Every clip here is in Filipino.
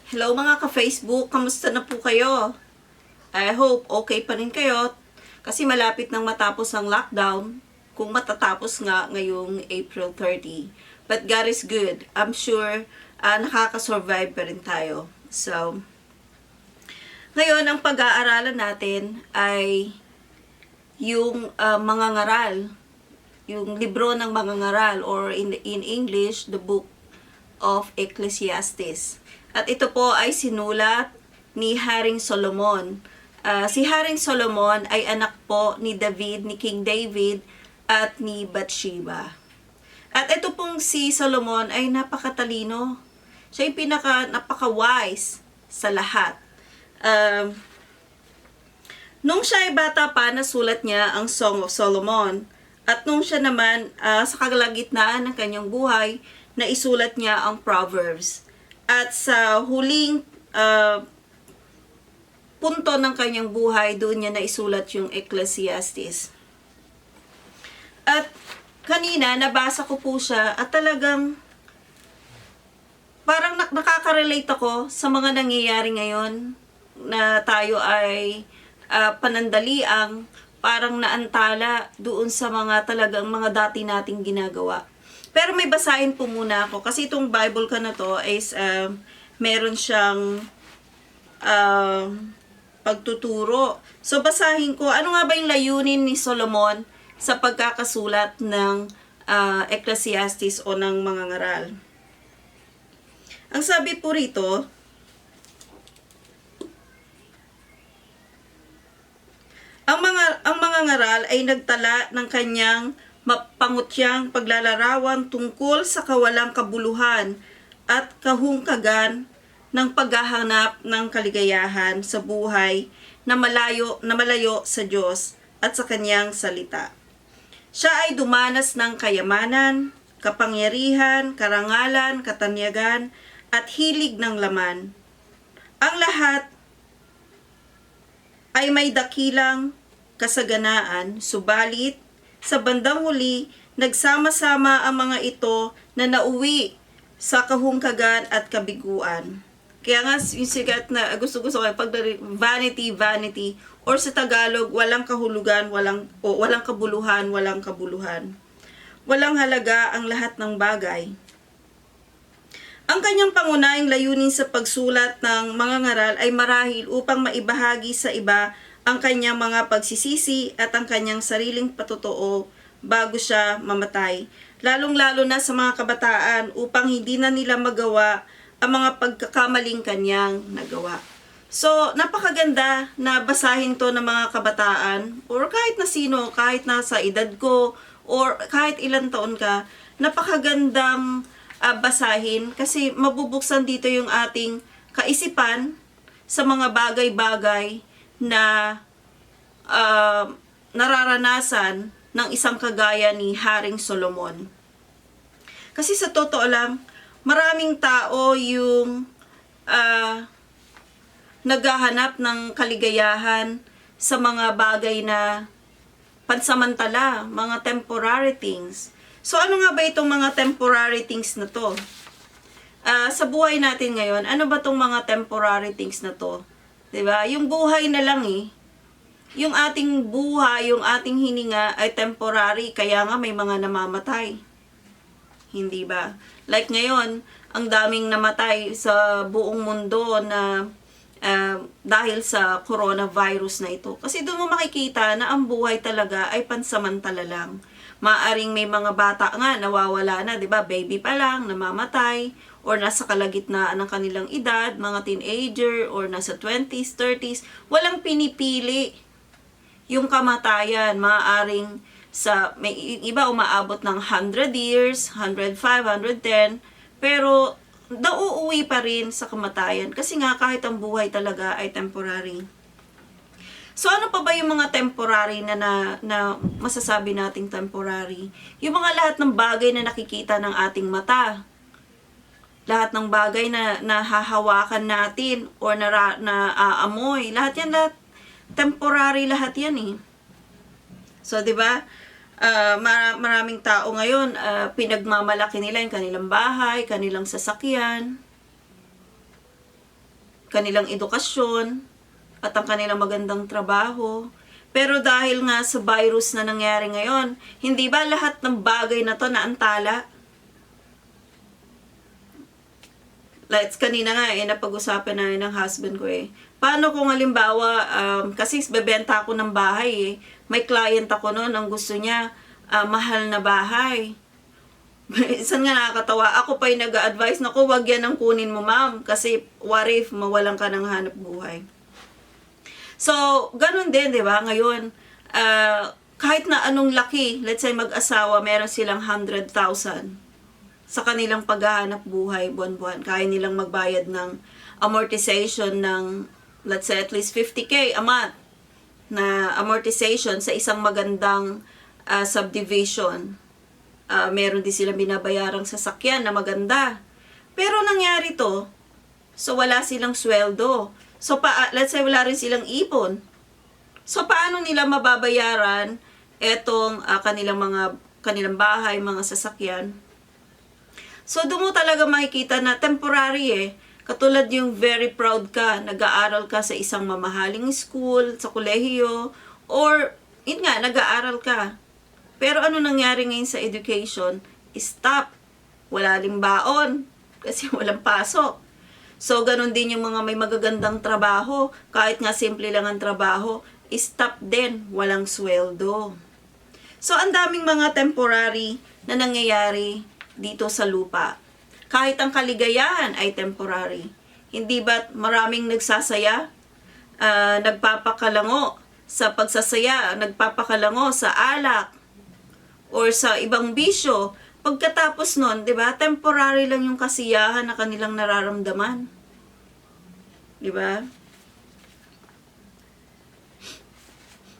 Hello mga ka-Facebook, kamusta na po kayo? I hope okay pa rin kayo kasi malapit nang matapos ang lockdown kung matatapos nga ngayong April 30. But God is good. I'm sure nakaka-survive pa rin tayo. So, ngayon ang pag-aaralan natin ay yung mga ngaral, yung libro ng mga ngaral or in English, the book of Ecclesiastes. At ito po ay sinulat ni Haring Solomon. Si Haring Solomon ay anak po ni David, ni King David at ni Bathsheba. At ito pong si Solomon ay napakatalino. Siya ay napaka-wise sa lahat. Nung siya ay bata pa, nasulat niya ang Song of Solomon. At nung siya naman sa kalagitnaan ng kanyang buhay, naisulat niya ang Proverbs. At sa huling punto ng kanyang buhay, doon niya naisulat yung Ecclesiastes. At kanina, nabasa ko po siya at talagang parang nakaka-relate ako sa mga nangyayari ngayon na tayo ay panandaliang parang naantala doon sa mga talagang mga dati nating ginagawa. Pero may basahin po muna ako kasi itong Bible ka na to is meron siyang pagtuturo. So basahin ko, ano nga ba yung layunin ni Solomon sa pagkakasulat ng Ecclesiastes o ng mga ngaral? Ang sabi po rito, ang mga ngaral ay nagtala ng kanyang mapangutyang paglalarawan tungkol sa kawalang kabuluhan at kahungkagan ng paghahanap ng kaligayahan sa buhay na malayo sa Diyos at sa kanyang salita. Siya ay dumanas ng kayamanan, kapangyarihan, karangalan, katanyagan, at hilig ng laman. Ang lahat ay may dakilang kasaganaan, subalit sa bandang huli, nagsama-sama ang mga ito na nauwi sa kahungkagan at kabiguan. Kaya nga yung sigat na gusto-gusto ko pag vanity, or sa Tagalog, walang kahulugan, walang kabuluhan, walang kabuluhan. Walang halaga ang lahat ng bagay. Ang kanyang pangunahing layunin sa pagsulat ng mga ngaral ay marahil upang maibahagi sa iba ang kanyang mga pagsisisi at ang kanyang sariling patotoo bago siya mamatay. Lalong-lalo na sa mga kabataan upang hindi na nila magawa ang mga pagkakamaling kanyang nagawa. So, napakaganda na basahin to ng mga kabataan or kahit na sino, kahit nasa edad ko or kahit ilang taon ka, napakagandang basahin kasi mabubuksan dito yung ating kaisipan sa mga bagay-bagay na nararanasan ng isang kagaya ni Haring Solomon. Kasi sa totoo lang, maraming tao yung naghahanap ng kaligayahan sa mga bagay na pansamantala, mga temporary things. So ano nga ba itong mga temporary things na to? Sa buhay natin ngayon, ano ba itong mga temporary things na to? 'Di ba? Yung buhay na lang yung ating buhay, yung ating hininga ay temporary, kaya nga may mga namamatay. Hindi ba? Like ngayon, ang daming namatay sa buong mundo na dahil sa coronavirus na ito. Kasi doon mo makikita na ang buhay talaga ay pansamantala lang. Maaring may mga bata nga nawawala na, 'di ba? Baby pa lang, namamatay, or nasa kalagitnaan ng kanilang edad, mga teenager, or nasa 20s, 30s, walang pinipili yung kamatayan. Maaring may iba umaabot ng 100 years, 105, 110, pero nauuwi pa rin sa kamatayan kasi nga kahit ang buhay talaga ay temporary. So ano pa ba yung mga temporary na masasabi nating temporary? Yung mga lahat ng bagay na nakikita ng ating mata. Lahat ng bagay na nahahawakan natin or aamoy, lahat temporary lahat yan eh. So 'di ba? Maraming tao ngayon, pinagmamalaki nila yung kanilang bahay, kanilang sasakyan. kanilang edukasyon at ang kanilang magandang trabaho. Pero dahil nga sa virus na nangyari ngayon, hindi ba lahat ng bagay na to naantala? Like kanina nga napag-usapan na ng husband ko Paano kung halimbawa, kasi bebenta ako ng bahay May client ako noon, ang gusto niya, mahal na bahay. Isan nga nakakatawa, ako pa yung nag-a-advise, naku, wag yan ang kunin mo ma'am, kasi what if mawalan ka ng hanap buhay. So, ganun din, di ba? Ngayon, kahit na anong laki, let's say mag-asawa, meron silang 100,000 sa kanilang paghahanap buhay buwan-buwan. Kaya nilang magbayad ng amortization ng, let's say, at least 50K a month na amortization sa isang magandang subdivision. Meron din silang binabayarang sasakyan na maganda. Pero nangyari to, so wala silang sweldo. So, let's say wala rin silang ipon. So, paano nila mababayaran etong kanilang bahay, mga sasakyan? So, doon mo talaga makikita na temporary Katulad yung very proud ka, nag-aaral ka sa isang mamahaling school, sa kolehiyo, or, yun nga, nag-aaral ka. Pero ano nangyari ngayon sa education? Stop. Wala ring baon. Kasi walang pasok. So, ganun din yung mga may magagandang trabaho. Kahit nga simple lang ang trabaho, stop din. Walang sweldo. So, ang daming mga temporary na nangyayari dito sa lupa. Kahit ang kaligayahan ay temporary. Hindi ba't maraming nagsasaya? Nagpapakalango sa pagsasaya, nagpapakalango sa alak, or sa ibang bisyo. Pagkatapos nun, di ba, temporary lang yung kasiyahan na kanilang nararamdaman. Di ba?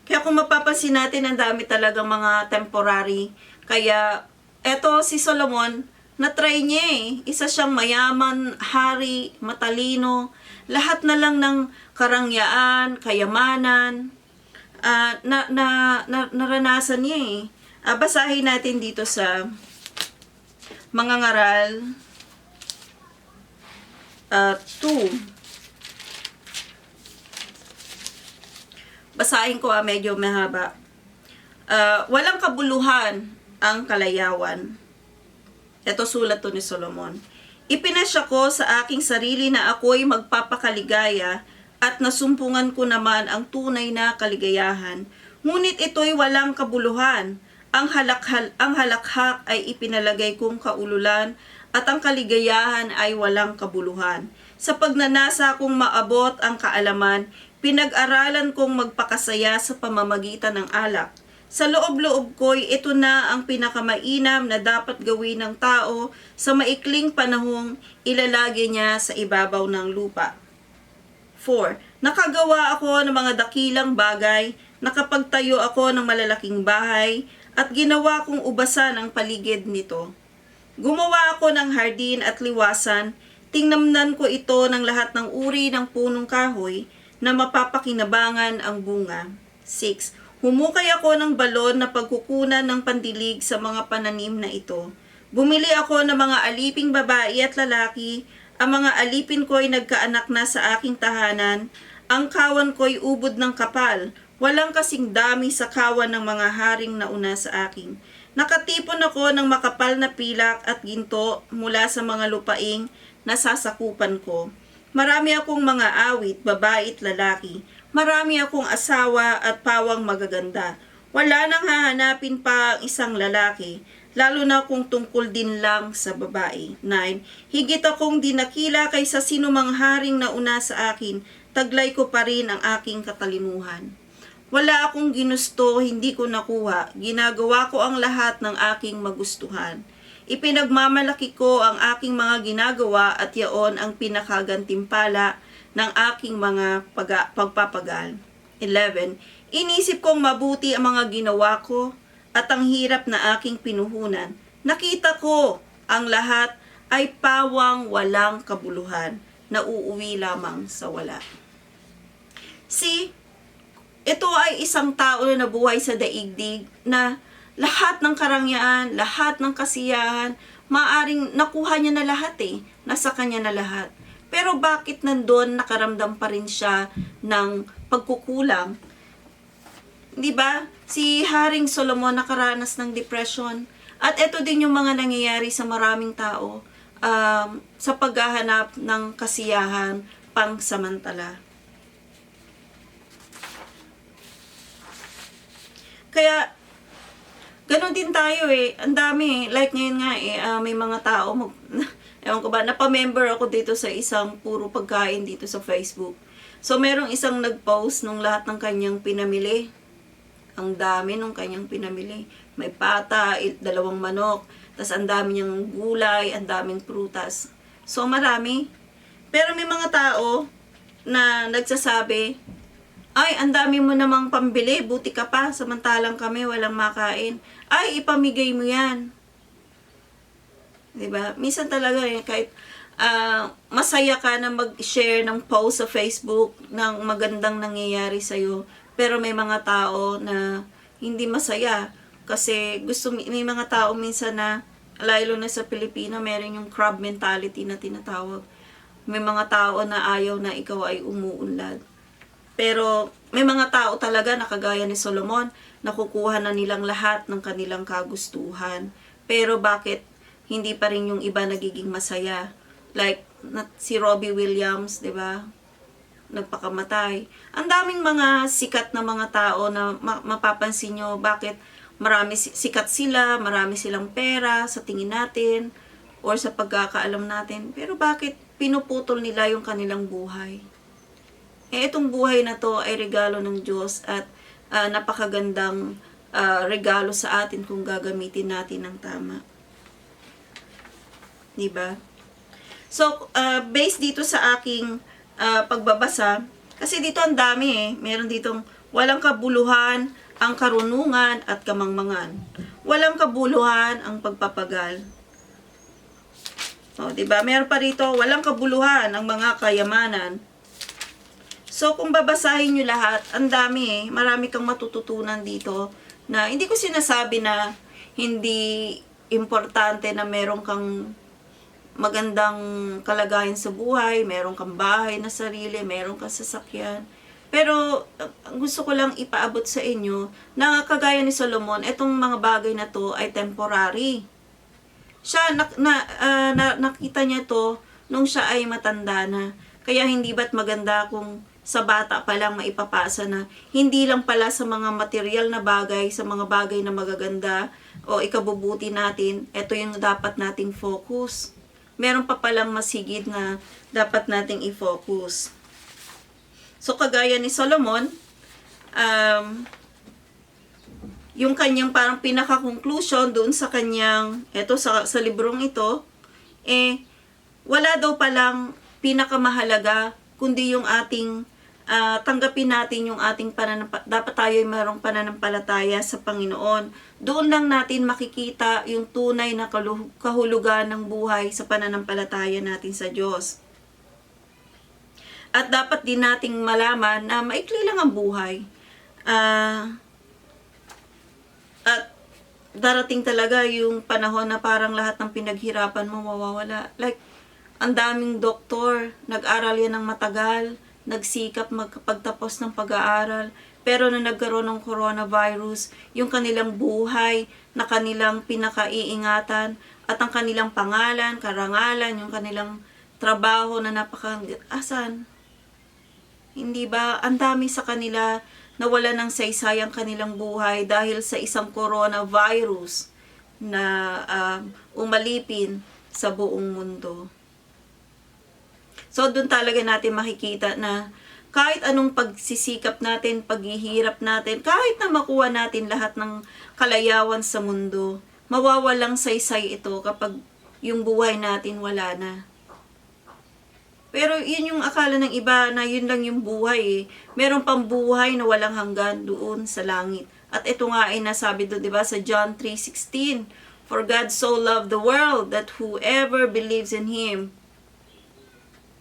Kaya kung mapapansin natin, ang dami talagang mga temporary. Kaya, eto si Solomon, na-try niya Isa siyang mayaman, hari, matalino. Lahat na lang ng karangyaan, kayamanan, naranasan niya basahin natin dito sa mga ngaral 2. Basahin ko medyo mahaba. Walang kabuluhan ang kalayawan. Ito sulat to ni Solomon. Ipinasya ko sa aking sarili na ako'y magpapakaligaya at nasumpungan ko naman ang tunay na kaligayahan. Ngunit ito'y walang kabuluhan. Ang halakhak ay ipinalagay kong kaululan at ang kaligayahan ay walang kabuluhan. Sa pagnanasa kong maabot ang kaalaman, pinag-aralan kong magpakasaya sa pamamagitan ng alak. Sa loob-loob ko'y ito na ang pinakamainam na dapat gawin ng tao sa maikling panahong ilalagay niya sa ibabaw ng lupa. 4. Nakagawa ako ng mga dakilang bagay, nakapagtayo ako ng malalaking bahay, at ginawa kong ubasan ang paligid nito. Gumawa ako ng hardin at liwasan, tingnamnan ko ito ng lahat ng uri ng punong kahoy na mapapakinabangan ang bunga. 6. Humukay ako ng balon na pagkukunan ng pandilig sa mga pananim na ito. Bumili ako ng mga aliping babae at lalaki. Ang mga alipin ko'y nagkaanak na sa aking tahanan. Ang kawan ko'y ubod ng kapal. Walang kasing dami sa kawan ng mga haring nauna sa akin. Nakatipon ako ng makapal na pilak at ginto mula sa mga lupaing na sasakupan ko. Marami akong mga awit, babae at lalaki. Marami akong asawa at pawang magaganda. Wala nang hahanapin pa ang isang lalaki, lalo na kung tungkol din lang sa babae. 9. Higit akong dinakila kaysa sinumang haring nauna sa akin, taglay ko pa rin ang aking katalinuhan. Wala akong ginusto, hindi ko nakuha. Ginagawa ko ang lahat ng aking magustuhan. Ipinagmamalaki ko ang aking mga ginagawa at yaon ang pinakagantimpala ng aking mga pagpapagal. 11. Inisip kong mabuti ang mga ginawa ko at ang hirap na aking pinuhunan. Nakita ko ang lahat ay pawang walang kabuluhan na uuwi lamang sa wala. See, ito ay isang tao na nabuhay sa daigdig na lahat ng karangyaan, lahat ng kasiyahan, maaring nakuha niya na lahat nasa kanya na lahat. Pero bakit nandun nakaramdam pa rin siya ng pagkukulang? Di ba? Si Haring Solomon nakaranas ng depression. At ito din yung mga nangyayari sa maraming tao sa paghahanap ng kasiyahan pangsamantala. Kaya, ganon din tayo Ang dami Like ngayon nga may mga tao, ewan ko ba, napamember ako dito sa isang puro pagkain dito sa Facebook. So, merong isang nag-post nung lahat ng kanyang pinamili. Ang dami nung kanyang pinamili. May pata, 2 manok, tas ang dami niyang gulay, ang daming prutas. So, marami. Pero may mga tao na nagsasabi, ay, ang dami mo namang pambili, buti ka pa, samantalang kami walang makain. Ay, ipamigay mo yan. Diba? Minsan talaga kahit masaya ka na mag-share ng post sa Facebook ng magandang nangyayari sa'yo, pero may mga tao na hindi masaya. Kasi may mga tao minsan na, lalo na sa Pilipino, meron yung crab mentality na tinatawag. May mga tao na ayaw na ikaw ay umuunlad. Pero may mga tao talaga na kagaya ni Solomon, nakukuha na nilang lahat ng kanilang kagustuhan. Pero bakit hindi pa rin yung iba nagiging masaya? Like si Robbie Williams, 'di ba? Nagpakamatay. Ang daming mga sikat na mga tao na mapapansin nyo bakit marami sikat sila, marami silang pera sa tingin natin or sa pagkakaalam natin. Pero bakit pinuputol nila yung kanilang buhay? Itong buhay na to ay regalo ng Diyos at napakagandang regalo sa atin kung gagamitin natin ng tama. Diba? So, based dito sa aking pagbabasa, kasi dito ang dami Meron ditong walang kabuluhan ang karunungan at kamangmangan. Walang kabuluhan ang pagpapagal. O, diba? Meron pa rito, walang kabuluhan ang mga kayamanan. So, kung babasahin nyo lahat, ang dami marami kang matututunan dito na hindi ko sinasabi na hindi importante na meron kang magandang kalagayan sa buhay, meron kang bahay na sarili, meron kang sasakyan. Pero, gusto ko lang ipaabot sa inyo na kagaya ni Solomon, itong mga bagay na to ay temporary. Siya, nakita niya to nung siya ay matanda na. Kaya hindi ba't maganda kung sa bata pa lang maipapasa na hindi lang pala sa mga material na bagay, sa mga bagay na magaganda o ikabubuti natin, ito yung dapat nating focus. Meron pa palang masigid na dapat nating i-focus. So, kagaya ni Solomon, yung kanyang parang pinaka-conclusion doon sa kanyang, sa librong ito, wala daw palang pinakamahalaga, kundi yung ating tanggapin natin yung ating dapat tayo ay mayroong pananampalataya sa Panginoon. Doon lang natin makikita yung tunay na kahulugan ng buhay sa pananampalataya natin sa Diyos. At dapat din nating malaman na maikli lang ang buhay. At darating talaga yung panahon na parang lahat ng pinaghirapan mo mawawala. Like, ang daming doktor, nag-aral yan ng matagal, nagsikap magpagtapos ng pag-aaral, pero nung nagkaroon ng coronavirus, yung kanilang buhay na kanilang pinakaiingatan at ang kanilang pangalan, karangalan, yung kanilang trabaho na asan? Hindi ba? Ang dami sa kanila nawala ng saysay ang kanilang buhay dahil sa isang coronavirus na umalipin sa buong mundo. So, doon talaga natin makikita na kahit anong pagsisikap natin, paghihirap natin, kahit na makuha natin lahat ng kalayawan sa mundo, mawawalang saysay ito kapag yung buhay natin wala na. Pero yun yung akala ng iba na yun lang yung buhay Meron pang buhay na walang hanggan doon sa langit. At ito nga ay nasabi doon, di ba, sa John 3:16, "For God so loved the world that whoever believes in Him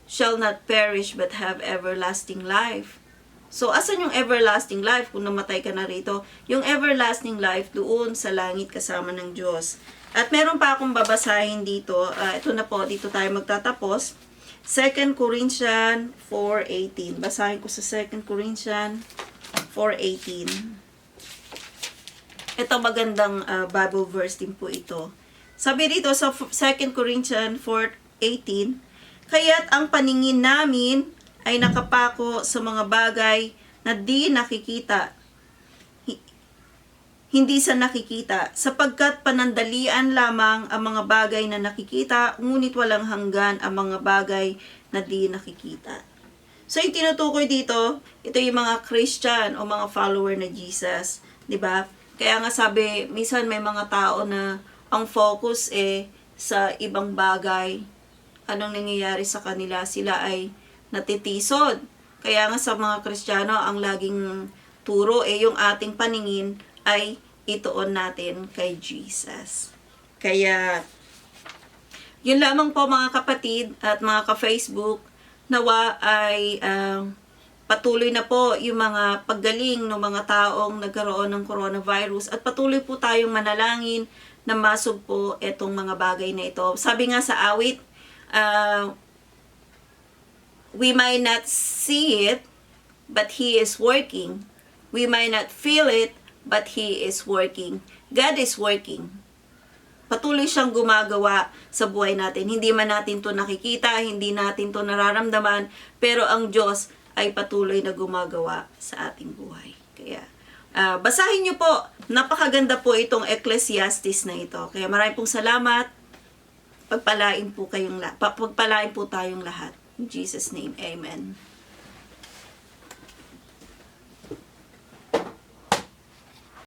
shall not perish but have everlasting life." So, asan yung everlasting life kung namatay ka na rito? Yung everlasting life doon sa langit kasama ng Diyos. At meron pa akong babasahin dito. Ito na po, dito tayo magtatapos. 2 Corinthians 4:18. Basahin ko sa 2 Corinthians 4:18. Ito magandang Bible verse din po ito. Sabi dito sa 2 Corinthians 4:18, kaya't ang paningin namin ay nakapako sa mga bagay na di nakikita, hindi sa nakikita, sapagkat panandalian lamang ang mga bagay na nakikita, ngunit walang hanggan ang mga bagay na di nakikita. So, yung tinutukoy dito, ito yung mga Christian o mga follower na Jesus, di ba? Kaya nga sabi, minsan may mga tao na ang focus sa ibang bagay. Anong nangyayari sa kanila? Sila ay natitisod. Kaya nga sa mga Kristiyano, ang laging turo yung ating paningin ay ituon natin kay Jesus. Kaya, yun lamang po mga kapatid at mga ka-Facebook, nawa ay patuloy na po yung mga paggaling ng mga taong nagkaroon ng coronavirus at patuloy po tayong manalangin na masog po itong mga bagay na ito. Sabi nga sa awit, we might not see it, but He is working. We might not feel it, but He is working. God is working. Patuloy siyang gumagawa sa buhay natin. Hindi man natin to nakikita, hindi natin to nararamdaman, pero ang Diyos ay patuloy na gumagawa sa ating buhay. Kaya, basahin niyo po. Napakaganda po itong Ecclesiastes na ito. Kaya maraming pong salamat. Pagpalain po tayong lahat. In Jesus' name, Amen.